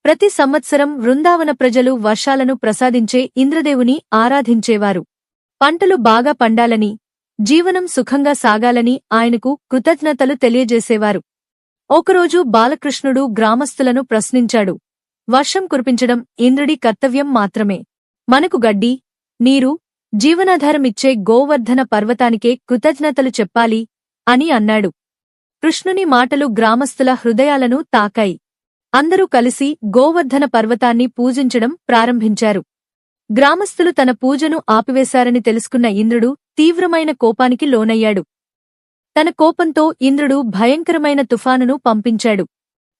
ప్రతి సంవత్సరం వృందావన ప్రజలు వర్షాలను ప్రసాదించే ఇంద్రదేవుని ఆరాధించేవారు. పంటలు బాగా పండాలని, జీవనం సుఖంగా సాగాలని ఆయనకు కృతజ్ఞతలు తెలియజేసేవారు. ఒకరోజు బాలకృష్ణుడు గ్రామస్తులను ప్రశ్నించాడు. వర్షం కురిపించడం ఇంద్రుడి కర్తవ్యం మాత్రమే. మనకు గడ్డి, నీరు, జీవనాధారమిచ్చే గోవర్ధన పర్వతానికే కృతజ్ఞతలు చెప్పాలి అని అన్నాడు. కృష్ణుని మాటలు గ్రామస్తుల హృదయాలను తాకాయి. అందరూ కలిసి గోవర్ధన పర్వతాన్ని పూజించడం ప్రారంభించారు. గ్రామస్తులు తన పూజను ఆపివేశారని తెలుసుకున్న ఇంద్రుడు తీవ్రమైన కోపానికి లోనయ్యాడు. తన కోపంతో ఇంద్రుడు భయంకరమైన తుఫానును పంపించాడు.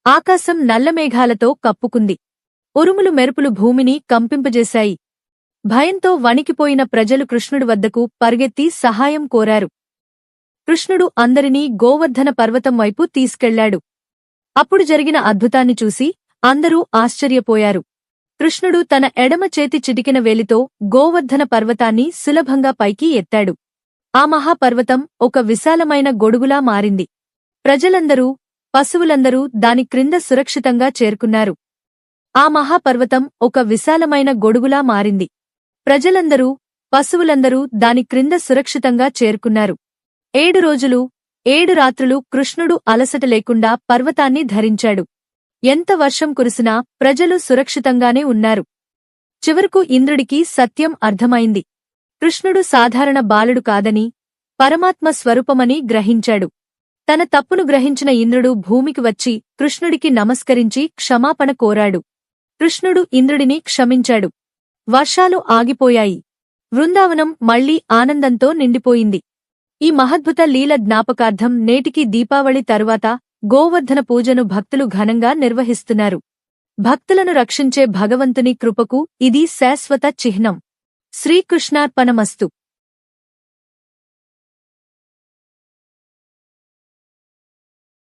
ఆకాశం నల్లమేఘాలతో కప్పుకుంది. ఉరుములు మెరుపులు భూమిని కంపింపజేశాయి. భయంతో వణికిపోయిన ప్రజలు కృష్ణుడి వద్దకు పరుగెత్తి సహాయం కోరారు. కృష్ణుడు అందరినీ గోవర్ధన పర్వతం వైపు తీసుకెళ్లాడు. అప్పుడు జరిగిన అద్భుతాన్ని చూసి అందరూ ఆశ్చర్యపోయారు. కృష్ణుడు తన ఎడమ చేతి చిటికెన వేలితో గోవర్ధన పర్వతాన్ని సులభంగా పైకి ఎత్తాడు. ఆ మహాపర్వతం ఒక విశాలమైన గొడుగులా మారింది. ప్రజలందరూ, పశువులందరూ దాని క్రింద సురక్షితంగా చేరుకున్నారు. ఆ మహాపర్వతం ఒక విశాలమైన గొడుగులా మారింది. ప్రజలందరూ, పశువులందరూ దాని క్రింద సురక్షితంగా చేరుకున్నారు. 7 రోజులు 7 రాత్రులు కృష్ణుడు అలసట లేకుండా పర్వతాన్ని ధరించాడు. ఎంత వర్షం కురిసినా ప్రజలు సురక్షితంగానే ఉన్నారు. చివరకు ఇంద్రుడికి సత్యం అర్థమైంది. కృష్ణుడు సాధారణ బాలుడు కాదని, పరమాత్మ స్వరూపమని గ్రహించాడు. తన తప్పును గ్రహించిన ఇంద్రుడు భూమికి వచ్చి కృష్ణుడికి నమస్కరించి క్షమాపణ కోరాడు. కృష్ణుడు ఇంద్రుడిని క్షమించాడు. వర్షాలు ఆగిపోయాయి. వృందావనం మళ్లీ ఆనందంతో నిండిపోయింది. ఈ మహద్భుత లీల జ్ఞాపకార్థం నేటికి దీపావళి తరువాత గోవర్ధన పూజను భక్తులు ఘనంగా నిర్వహిస్తున్నారు. భక్తులను రక్షించే భగవంతుని కృపకు ఇది శాశ్వత చిహ్నం. శ్రీకృష్ణార్పణమస్తు.